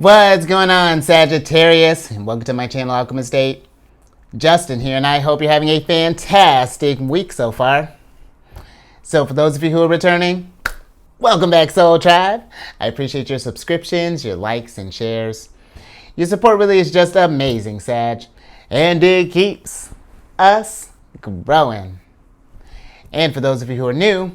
What's going on, Sagittarius? And welcome to my channel, Alchemist. Justin here, and I hope you're having a fantastic week so far. So for those of you who are returning, welcome back, Soul Tribe. I appreciate your subscriptions, your likes, and shares. Your support really is just amazing, Sag. And it keeps us growing. And for those of you who are new,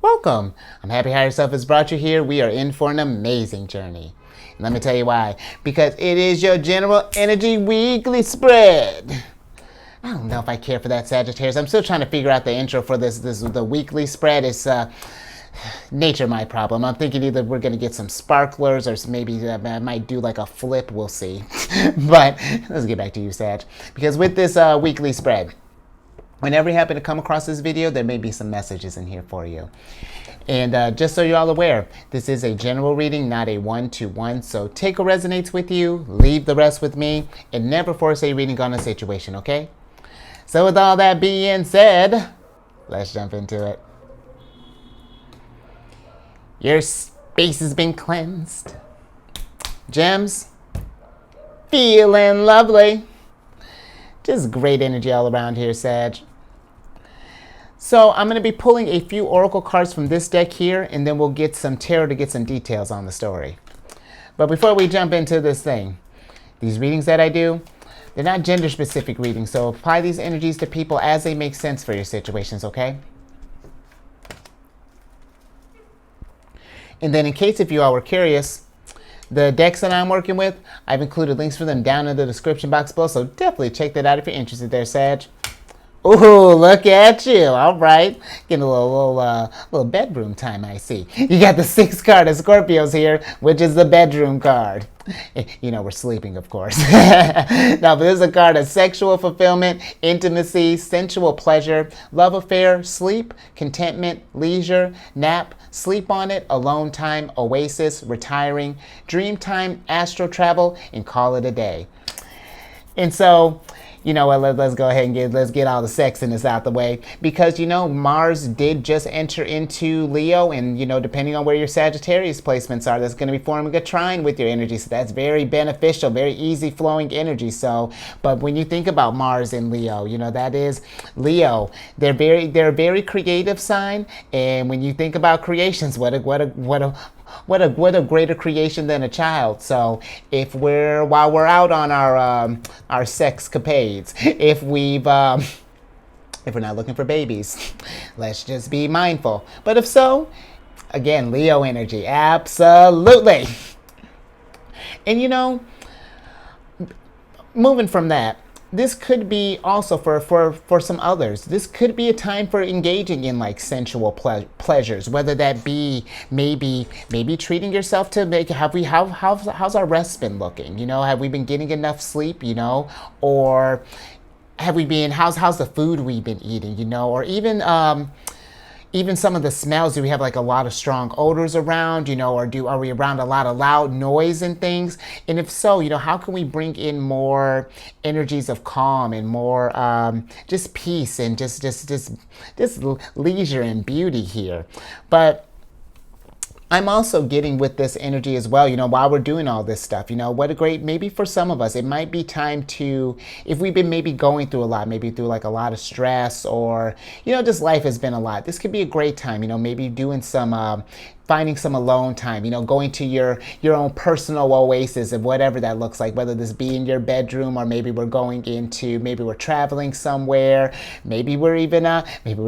welcome. I'm happy Higher Self has brought you here. We are in for an amazing journey. And let me tell you why. Because it is your general energy weekly spread. I don't know if I care for that, Sagittarius. I'm still trying to figure out the intro for the weekly spread. It's nature my problem. I'm thinking either we're going to get some sparklers or maybe I might do like a flip. We'll see. But let's get back to you, Sag. Because with this weekly spread, whenever you happen to come across this video, there may be some messages in here for you. And just so you're all aware, this is a general reading, not a one-to-one. So take what resonates with you, leave the rest with me, and never force a reading on a situation, okay? So with all that being said, let's jump into it. Your space has been cleansed. Gems, feeling lovely. Just great energy all around here, Sag. So I'm going to be pulling a few oracle cards from this deck here, and then we'll get some tarot to get some details on the story. But before we jump into this thing, these readings that I do, they're not gender-specific readings, so apply these energies to people as they make sense for your situations, okay? And then in case if you all were curious, the decks that I'm working with, I've included links for them down in the description box below, so definitely check that out if you're interested there, Sag. Ooh, look at you. All right. Getting a little bedroom time, I see. You got the 6th card of Scorpios here, which is the bedroom card. You know, we're sleeping, of course. Now, this is a card of sexual fulfillment, intimacy, sensual pleasure, love affair, sleep, contentment, leisure, nap, sleep on it, alone time, oasis, retiring, dream time, astral travel, and call it a day. And so, you know what, let's go ahead and let's get all the sexiness out the way. Because, you know, Mars did just enter into Leo. And, you know, depending on where your Sagittarius placements are, that's going to be forming a trine with your energy. So that's very beneficial, very easy flowing energy. So, but when you think about Mars in Leo, you know, that is Leo. They're a very creative sign. And when you think about creations, what a greater creation than a child. So while we're out on our sexcapades, if we're not looking for babies, let's just be mindful. But if so, again, Leo energy, absolutely. And you know, moving from that, this could be also for some others. This could be a time for engaging in like sensual pleasures, whether that be maybe treating yourself to make how's our rest been looking? You know, have we been getting enough sleep? You know, or have we been how's the food we've been eating? You know, or even some of the smells. Do we have like a lot of strong odors around, you know, or are we around a lot of loud noise and things? And if so, you know, how can we bring in more energies of calm and more just peace and just leisure and beauty here? But I'm also getting with this energy as well, you know, while we're doing all this stuff, you know, what a great, maybe for some of us, it might be time to, if we've been maybe going through a lot, maybe through like a lot of stress or, you know, just life has been a lot. This could be a great time, you know, maybe doing some, finding some alone time, you know, going to your own personal oasis of whatever that looks like, whether this be in your bedroom or maybe we're traveling somewhere, maybe we're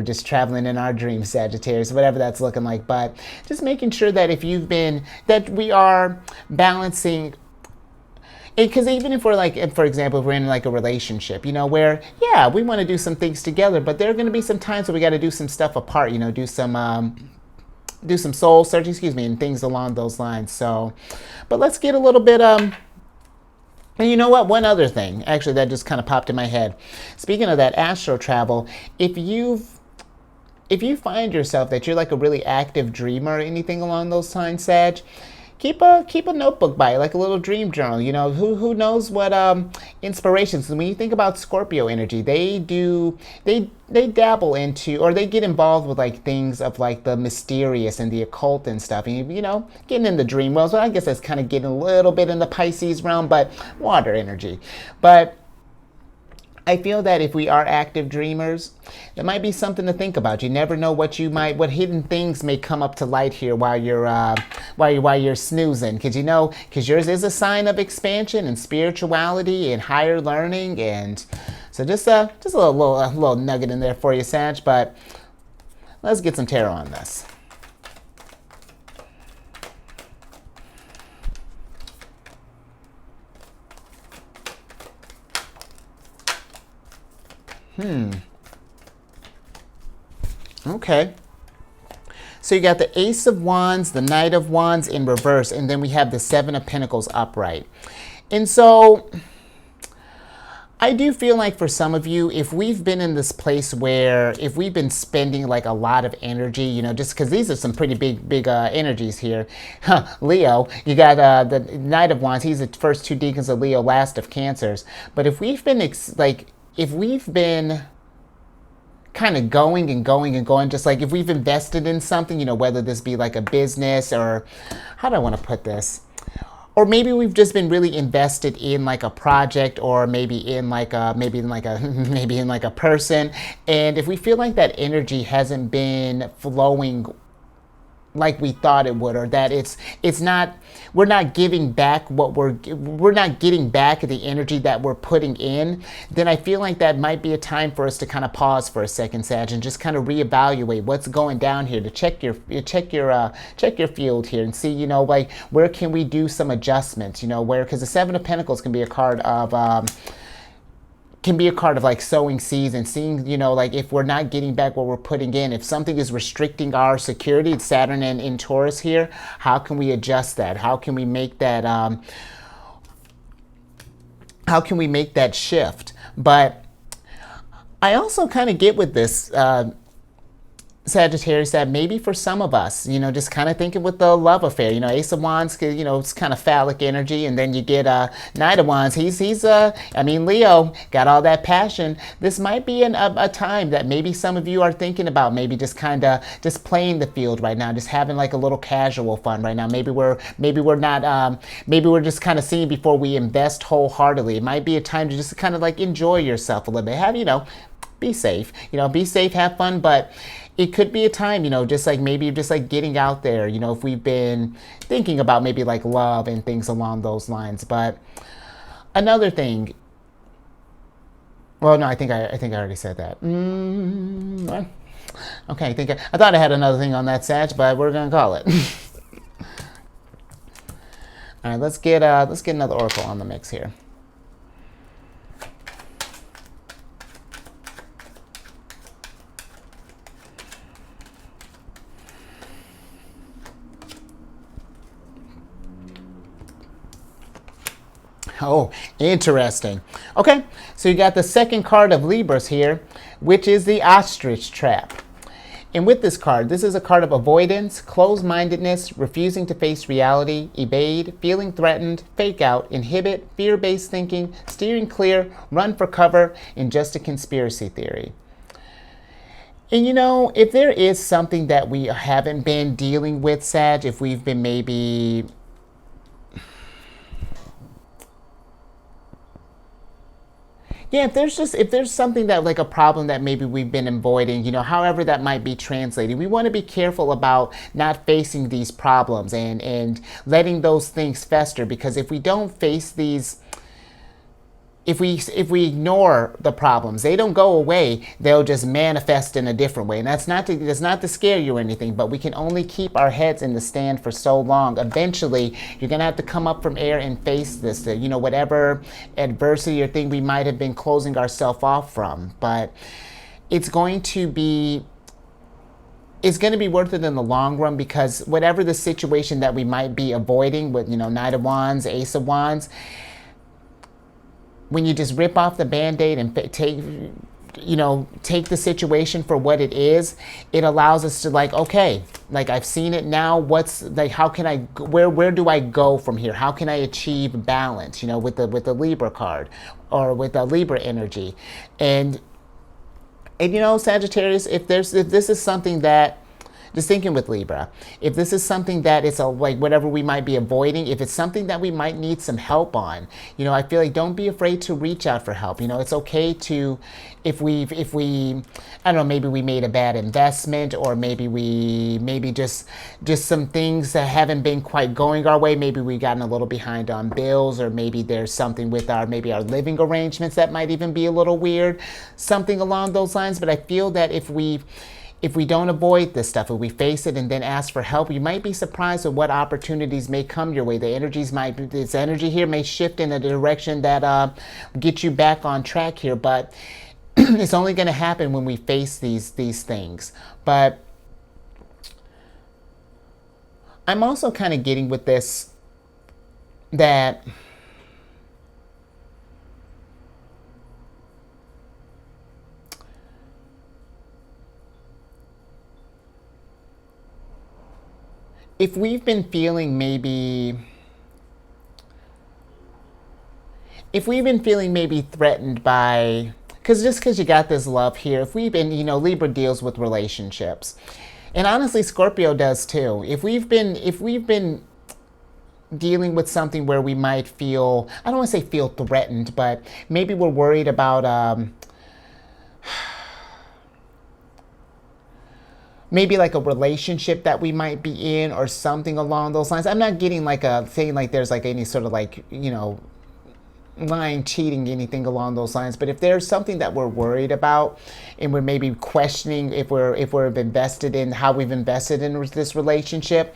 just traveling in our dreams, Sagittarius, whatever that's looking like. But just making sure that that we are balancing. Because even if we're like, for example, if we're in like a relationship, you know, where, yeah, we want to do some things together, but there are going to be some times where we got to do some stuff apart, you know, do some soul searching, and things along those lines. So, but let's get a little bit, and you know what? One other thing, actually, that just kind of popped in my head. Speaking of that astral travel, if you find yourself that you're like a really active dreamer or anything along those lines, Sag, keep a notebook by it, like a little dream journal. You know, who knows what inspirations. When you think about Scorpio energy, they dabble into, or they get involved with like things of like the mysterious and the occult and stuff. And you know, getting in the dream world. So I guess that's kind of getting a little bit in the Pisces realm, but water energy. But I feel that if we are active dreamers, there might be something to think about. You never know what hidden things may come up to light here while you're snoozing. Because yours is a sign of expansion and spirituality and higher learning, and so just a little nugget in there for you, Sag. But let's get some tarot on this. Okay. So you got the Ace of Wands, the Knight of Wands in reverse, and then we have the Seven of Pentacles upright. And so I do feel like for some of you, if we've been in this place where if we've been spending like a lot of energy, you know, just because these are some pretty big energies here. Leo, you got the Knight of Wands. He's the first two deacons of Leo, last of Cancers. But if we've been if we've been kind of going and going and going, just like if we've invested in something, you know, whether this be like a business, or how do I want to put this? Or maybe we've just been really invested in like a project, or maybe in like a person. And if we feel like that energy hasn't been flowing like we thought it would, or that we're not giving back we're not getting back the energy that we're putting in, then I feel like that might be a time for us to kind of pause for a second, Sag, and just kind of reevaluate what's going down here, to check your field here and see, you know, like where can we do some adjustments, you know, because the Seven of Pentacles can be a card of like sowing seeds and seeing, you know, like if we're not getting back what we're putting in, if something is restricting our security, it's Saturn in Taurus here, how can we adjust that? How can we make that shift? But I also kind of get with this Sagittarius, that maybe for some of us, you know, just kind of thinking with the love affair, you know, Ace of Wands, you know, it's kind of phallic energy, and then you get Knight of Wands. Leo got all that passion. This might be a time that maybe some of you are thinking about, maybe just kind of just playing the field right now, just having like a little casual fun right now. Maybe we're just kind of seeing before we invest wholeheartely. It might be a time to just kind of like enjoy yourself a little bit. Be safe, have fun, but it could be a time, you know, just like maybe just like getting out there, you know, if we've been thinking about maybe like love and things along those lines. But another thing, well, no, I think I already said that. Okay, I thought I had another thing on that, Sag, but we're gonna call it. All right, let's get another oracle on the mix here. Oh, interesting. Okay, so you got the second card of Libras here, which is the ostrich trap. And with this card, this is a card of avoidance, closed-mindedness, refusing to face reality, evade, feeling threatened, fake out, inhibit, fear-based thinking, steering clear, run for cover, and just a conspiracy theory. And you know, if there is something that we haven't been dealing with, Sag, if we've been maybe if there's something that like a problem that maybe we've been avoiding, you know, however that might be translated, we want to be careful about not facing these problems and letting those things fester, because if we don't face these, if we ignore the problems, they don't go away. They'll just manifest in a different way. And that's not to scare you or anything, but we can only keep our heads in the stand for so long. Eventually, you're going to have to come up from air and face this, you know, whatever adversity or thing we might have been closing ourselves off from. But it's going to be worth it in the long run, because whatever the situation that we might be avoiding with, you know, Knight of Wands, Ace of Wands, when you just rip off the Band-Aid and take the situation for what it is. It allows us to like, okay, like I've seen it now. What's like, how can I, where do I go from here? How can I achieve balance, with the Libra card or with the Libra energy? And Sagittarius, if this is something that, just thinking with Libra, if this is something that it's like whatever we might be avoiding, if it's something that we might need some help on, I feel like don't be afraid to reach out for help. It's okay to, if we, I don't know, maybe we made a bad investment, or maybe just some things that haven't been quite going our way. Maybe we've gotten a little behind on bills, or maybe there's something with maybe our living arrangements that might even be a little weird, something along those lines. But I feel that if we don't avoid this stuff, if we face it and then ask for help, you might be surprised at what opportunities may come your way. This energy here may shift in a direction that get you back on track here, but it's only going to happen when we face these things. But I'm also kind of getting with this that if we've been feeling maybe threatened by, because you got this love here, if we've been, Libra deals with relationships, and honestly Scorpio does too. If we've been dealing with something where we might feel, I don't want to say feel threatened, but maybe we're worried about maybe like a relationship that we might be in or something along those lines. I'm not getting like a thing like there's like any sort of like, lying, cheating, anything along those lines. But if there's something that we're worried about and we're maybe questioning if we've invested in how we've invested in this relationship,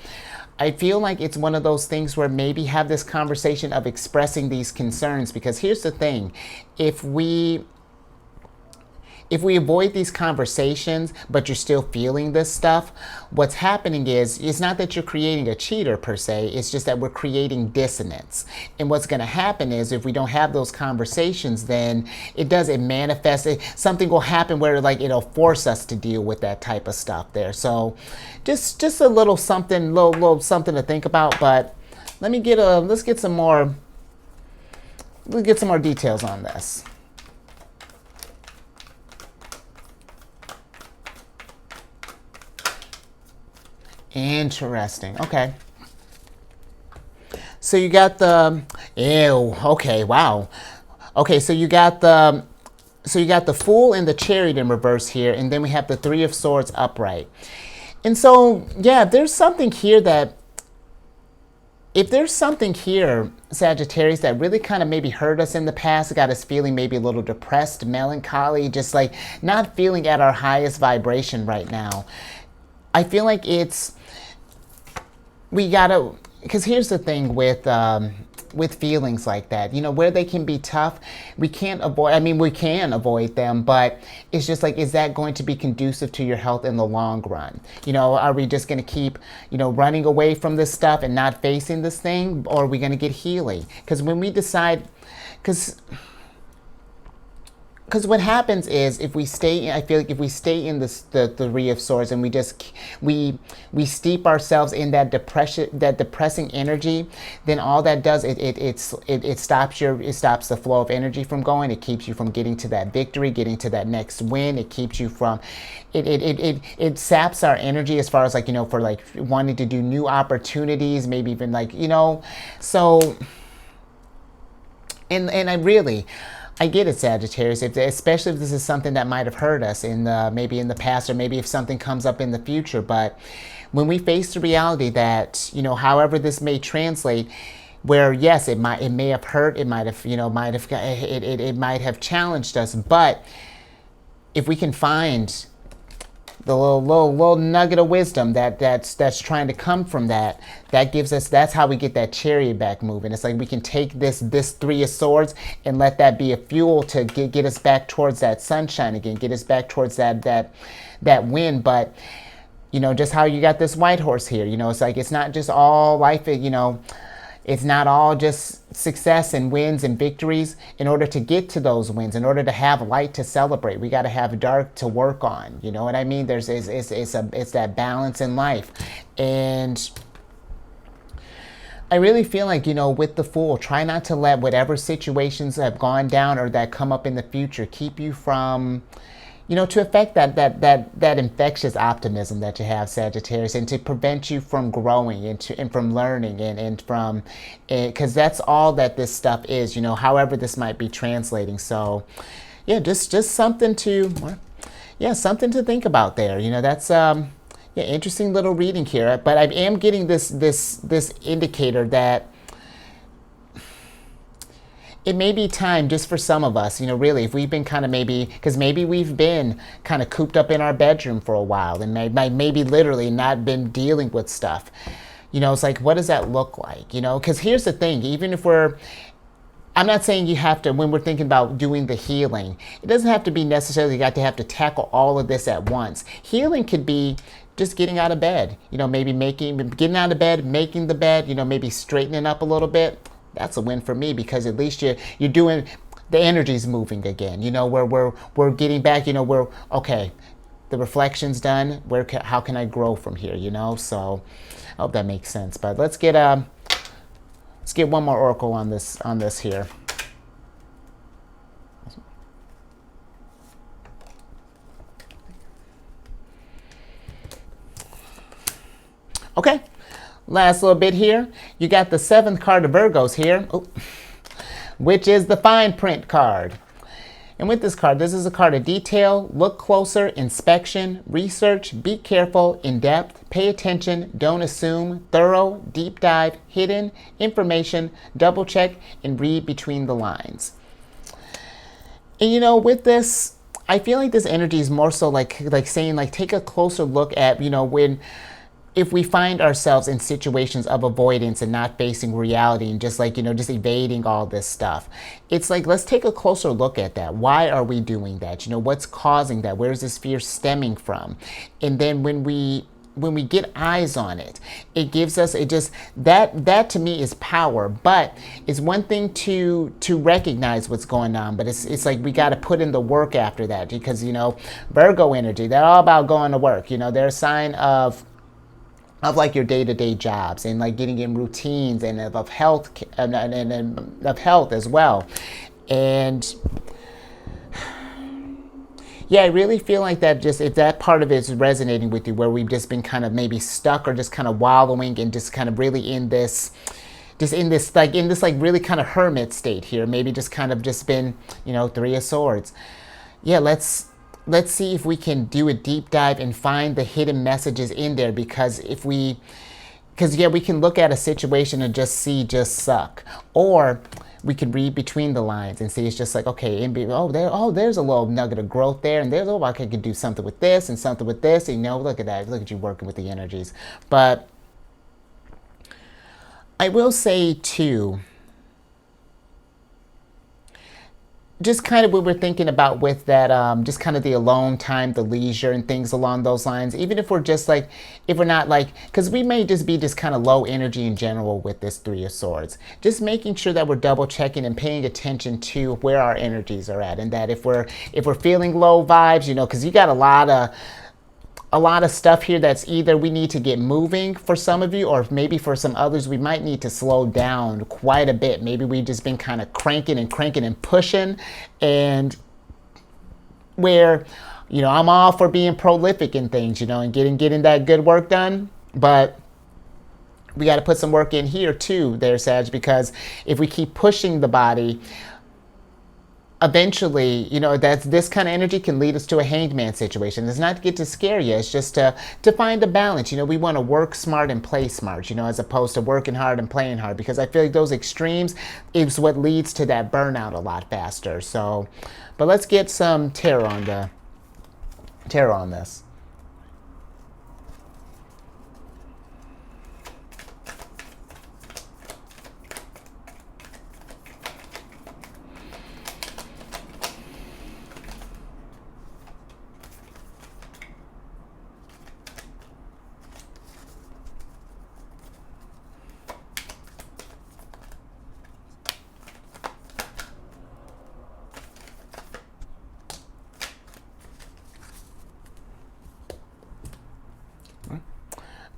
I feel like it's one of those things where maybe have this conversation of expressing these concerns. Because here's the thing, if we avoid these conversations, but you're still feeling this stuff, what's happening is, it's not that you're creating a cheater per se, it's just that we're creating dissonance. And what's gonna happen is, if we don't have those conversations, then it manifests, something will happen where like it'll force us to deal with that type of stuff there. So just a little something, little something to think about. But let's get some more details on this. Interesting. Okay. So you got the okay, wow. Okay, so you got the Fool and the Chariot in reverse here, and then we have the Three of Swords upright. And so, yeah, there's something here that, if there's something here, Sagittarius, that really kind of maybe hurt us in the past, got us feeling maybe a little depressed, melancholy, just like not feeling at our highest vibration right now, I feel like because here's the thing with feelings like that, where they can be tough, we can avoid them, but it's just like, is that going to be conducive to your health in the long run? Are we just going to keep, running away from this stuff and not facing this thing, or are we going to get healing? Because when we decide, because what happens is, if we stay in the Three of Swords, and we steep ourselves in that depressing energy, then all that does, it stops the flow of energy from going. It keeps you from getting to that victory, getting to that next win. It keeps you from, it saps our energy as far as like, for like wanting to do new opportunities, maybe even like, so, and I get it, Sagittarius, especially if this is something that might have hurt us maybe in the past, or maybe if something comes up in the future. But when we face the reality that, however this may translate, where yes, it may have hurt, it might have challenged us, but if we can find the little nugget of wisdom that's trying to come from that gives us, that's how we get that Chariot back moving. It's like we can take this Three of Swords and let that be a fuel to get us back towards that sunshine again, get us back towards that win. But just how you got this white horse here, it's like, it's not just all life, It's not all just success and wins and victories. In order to get to those wins, in order to have light to celebrate, we got to have dark to work on. You know what I mean? It's that balance in life. And I really feel like, with the Fool, try not to let whatever situations have gone down or that come up in the future keep you from, to affect that infectious optimism that you have, Sagittarius, and to prevent you from growing and from learning and from, because that's all that this stuff is, however this might be translating. So, yeah, just something to, something to think about there. That's interesting little reading here. But I am getting this indicator that it may be time just for some of us, really, if we've been kind of because maybe we've been kind of cooped up in our bedroom for a while and maybe literally not been dealing with stuff. It's like, what does that look like? Because here's the thing, even if I'm not saying you have to, when we're thinking about doing the healing, it doesn't have to be necessarily have to tackle all of this at once. Healing could be just getting out of bed, maybe getting out of bed, making the bed, maybe straightening up a little bit. That's a win for me, because at least you're doing, the energy's moving again, we're getting back, we're okay, the reflection's done, how can I grow from here, so I hope that makes sense. But let's get one more oracle on this here. Okay, last little bit here. You got the 7th card of Virgos here, which is the fine print card. And with this card, this is a card of detail, look closer, inspection, research, be careful, in depth, pay attention, don't assume, thorough, deep dive, hidden, information, double check, and read between the lines. And with this, I feel like this energy is more so like saying, take a closer look at, if we find ourselves in situations of avoidance and not facing reality and just just evading all this stuff, it's like, let's take a closer look at that. Why are we doing that? What's causing that? Where's this fear stemming from? And then when we get eyes on it, it gives us, that to me is power. But it's one thing to recognize what's going on, but it's like we got to put in the work after that, because Virgo energy, they're all about going to work. They're a sign of like your day-to-day jobs and like getting in routines and of health and of health as well. And yeah, I really feel like that, just if that part of it is resonating with you, where we've just been kind of maybe stuck or just kind of wallowing and just kind of really in this really kind of hermit state here, maybe just kind of just been, 3 of Swords. Yeah, let's see if we can do a deep dive and find the hidden messages in there, because we can look at a situation and just suck, or we can read between the lines and see it's just like, okay, there's a little nugget of growth there, and I could do something with this and something with this, and look at that, look at you working with the energies. But I will say too, just kind of what we're thinking about with that, just kind of the alone time, the leisure and things along those lines, even if we're just if we're not because we may just be just kind of low energy in general with this 3 of Swords, just making sure that we're double checking and paying attention to where our energies are at, and that if we're feeling low vibes, because you got a lot of stuff here that's either we need to get moving for some of you, or maybe for some others we might need to slow down quite a bit. Maybe we've just been kind of cranking and pushing, and where I'm all for being prolific in things, and getting that good work done, but we got to put some work in here too there, Sag, because if we keep pushing the body, eventually, that's this kind of energy can lead us to a hanged man situation. It's not to get to scare you. It's just to find a balance. We want to work smart and play smart, as opposed to working hard and playing hard, because I feel like those extremes is what leads to that burnout a lot faster. So, but let's get some tarot on this.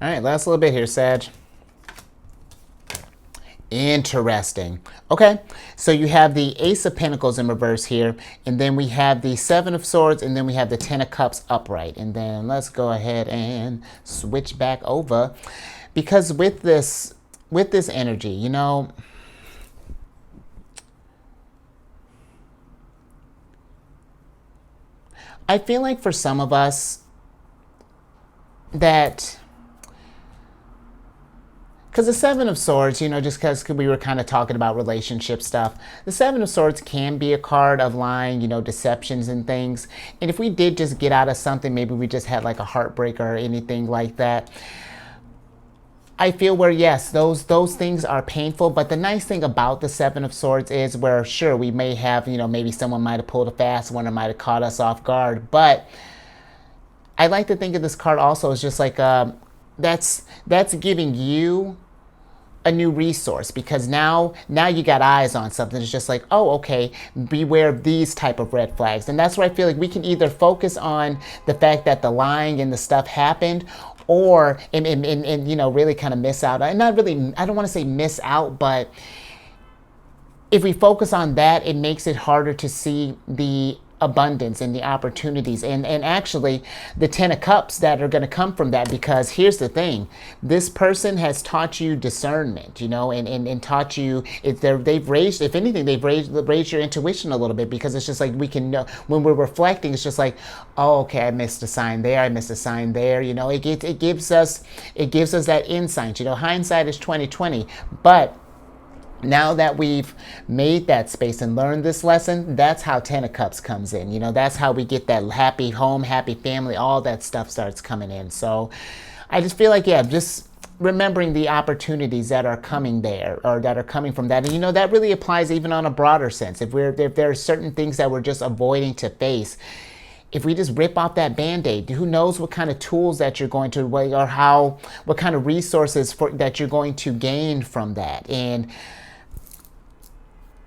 All right, last little bit here, Sag. Interesting. Okay, so you have the Ace of Pentacles in reverse here, and then we have the Seven of Swords, and then we have the Ten of Cups upright. And then let's go ahead and switch back over, because with this energy, you know, I feel like for some of us that, because the Seven of Swords, you know, just because we were kind of talking about relationship stuff, the Seven of Swords can be a card of lying, you know, deceptions and things. And if we did just get out of something, maybe we just had like a heartbreak or anything like that, I feel where, yes, those things are painful. But the nice thing about the Seven of Swords is where, sure, we may have, you know, maybe someone might have pulled a fast one or might have caught us off guard. But I like to think of this card also as just like, that's giving you a new resource, because now you got eyes on something. It's just like, oh, okay, beware of these type of red flags. And that's where I feel like we can either focus on the fact that the lying and the stuff happened, or and you know, really kind of miss out. And not really, I don't want to say miss out, but if we focus on that, it makes it harder to see the abundance and the opportunities and actually the Ten of Cups that are going to come from that. Because here's the thing, this person has taught you discernment, you know, and taught you, they've raised, if anything, they've raised your intuition a little bit, because it's just like we can know when we're reflecting. It's just like, oh, okay, I missed a sign there, I missed a sign there, you know. It gives us that insight, you know. Hindsight is 20/20, but now that we've made that space and learned this lesson, that's how Ten of Cups comes in. You know, that's how we get that happy home, happy family, all that stuff starts coming in. So I just feel like, yeah, just remembering the opportunities that are coming there, or that are coming from that. And, you know, that really applies even on a broader sense. If there are certain things that we're just avoiding to face, if we just rip off that Band-Aid, who knows what kind of tools that you're going to, or what kind of resources that you're going to gain from that.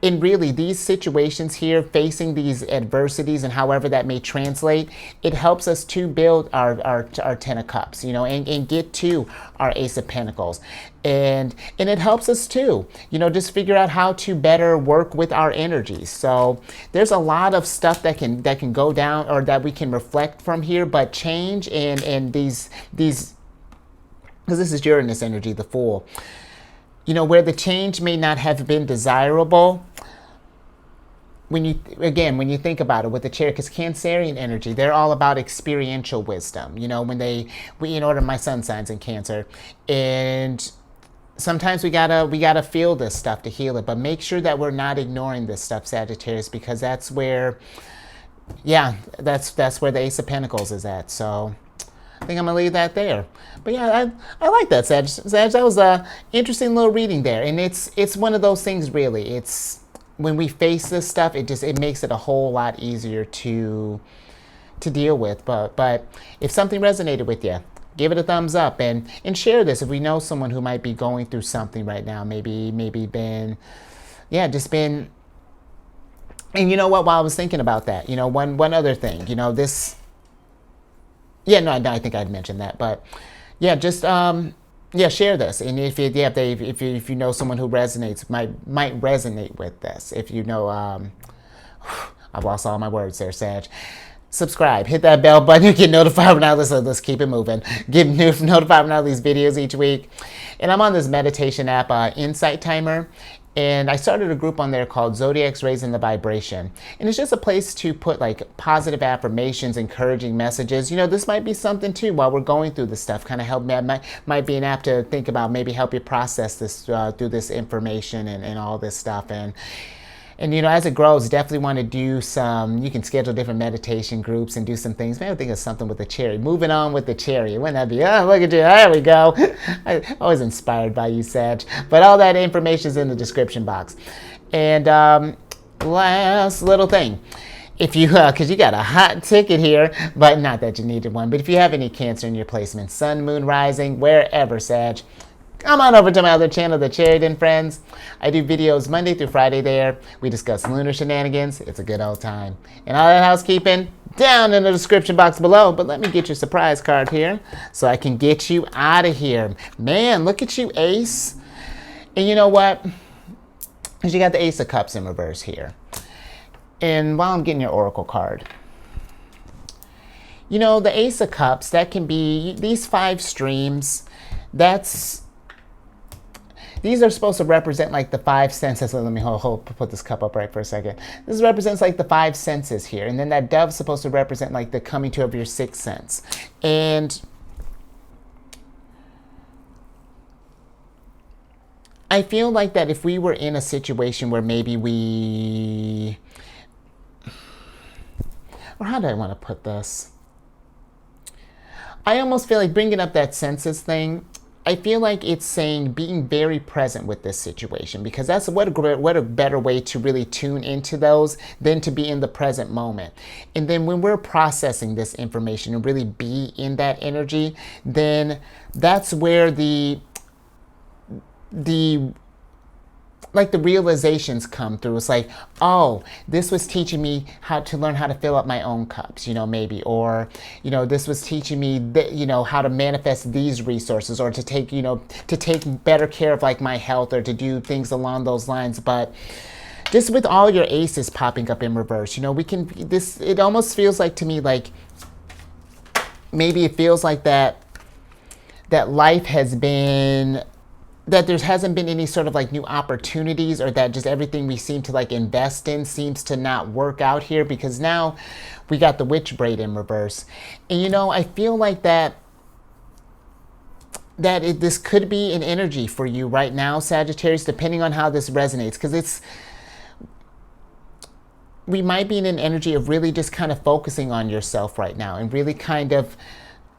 And really, these situations here, facing these adversities and however that may translate, it helps us to build our Ten of Cups, you know, and get to our Ace of Pentacles. And it helps us too, you know, just figure out how to better work with our energies. So there's a lot of stuff that can go down, or that we can reflect from here. But change and these, because this is Uranus energy, the Fool. You know, where the change may not have been desirable, when you think about it with the Chariot, because Cancerian energy, they're all about experiential wisdom. You know, my sun signs in Cancer, and sometimes we gotta feel this stuff to heal it. But make sure that we're not ignoring this stuff, Sagittarius, because that's where, that's where the Ace of Pentacles is at. So I think I'm gonna leave that there. But yeah, I like that, Sag. That was a interesting little reading there. And it's one of those things, really. It's when we face this stuff, it makes it a whole lot easier to deal with. But if something resonated with you, give it a thumbs up and share this if we know someone who might be going through something right now. Maybe been. And you know what? While I was thinking about that, you know, one other thing, you know, this. Yeah, no, I think I'd mentioned that, but yeah, just share this, and if you know someone who might resonate with this, if you know, I've lost all my words there, Sag. Subscribe, hit that bell button, get notified when let's keep it moving. Get notified when I release videos each week, and I'm on this meditation app, Insight Timer. And I started a group on there called Zodiacs Raising the Vibration. And it's just a place to put like positive affirmations, encouraging messages. You know, this might be something too while we're going through this stuff. Kind of help me. Might be an app to think about, maybe help you process this through this information and all this stuff. And you know, as it grows, definitely want to do you can schedule different meditation groups and do some things. Maybe I think of something with the cherry. Moving on with the cherry. Wouldn't that be, oh, look at you, there we go. I'm always inspired by you, Sag. But all that information is in the description box. And last little thing. If you, because you got a hot ticket here, but not that you needed one, but if you have any Cancer in your placement, Sun, Moon, Rising, wherever, Sag, come on over to my other channel, The Sheridan Friends. I do videos Monday through Friday there. We discuss lunar shenanigans. It's a good old time. And all that housekeeping down in the description box below. But let me get your surprise card here so I can get you out of here. Man, look at you, Ace. And you know what? Because you got the Ace of Cups in reverse here. And while I'm getting your Oracle card, you know, the Ace of Cups, that can be these 5 streams. These are supposed to represent like the 5 senses. So let me put this cup up right for a second. This represents like the 5 senses here. And then that dove's supposed to represent like the coming to of your 6th sense. And I feel like that if we were in a situation where maybe or how do I want to put this? I almost feel like bringing up that senses thing, I feel like it's saying being very present with this situation, because that's what a better way to really tune into those than to be in the present moment. And then when we're processing this information and really be in that energy, then that's where the realizations come through. It's like, oh, this was teaching me how to learn how to fill up my own cups, you know, maybe, or, you know, this was teaching me that, you know, how to manifest these resources, or to take, you know, to take better care of like my health, or to do things along those lines. But just with all your aces popping up in reverse, you know, it almost feels like to me like maybe it feels like that life has been, that there hasn't been any sort of like new opportunities, or that just everything we seem to like invest in seems to not work out here, because now we got the witch braid in reverse. And you know, I feel like this could be an energy for you right now, Sagittarius, depending on how this resonates, because we might be in an energy of really just kind of focusing on yourself right now, and really kind of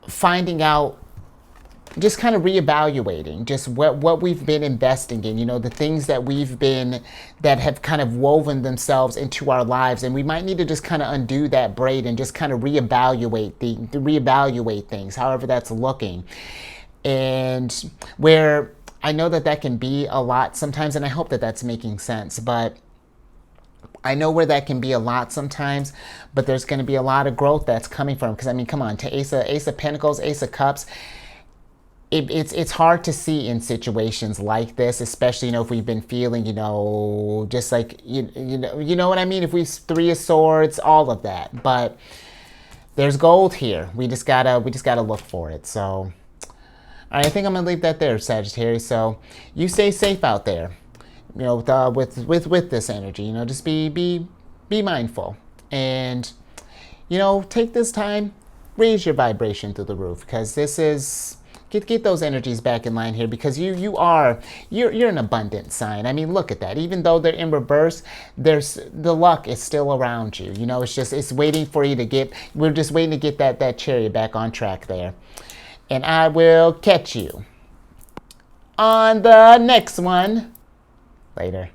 finding out, just kind of reevaluating just what we've been investing in, you know, the things that that have kind of woven themselves into our lives. And we might need to just kind of undo that braid and just kind of reevaluate things, however that's looking. And where I know that can be a lot sometimes, and I hope that that's making sense, but I know where that can be a lot sometimes, but there's going to be a lot of growth that's coming from, because I mean, come on, to Ace of Pentacles, Ace of Cups, it's hard to see in situations like this, especially, you know, if we've been feeling, you know, just like, you know what I mean? If we 3 of Swords, all of that, but there's gold here. We just gotta look for it. So, all right, I think I'm gonna leave that there, Sagittarius. So you stay safe out there, you know, with this energy, you know, just be mindful, and, you know, take this time, raise your vibration through the roof, because this is, Get those energies back in line here, because you're an abundant sign. I mean, look at that. Even though they're in reverse, the luck is still around you. You know, it's waiting for you to get. We're just waiting to get that chariot back on track there. And I will catch you on the next one later.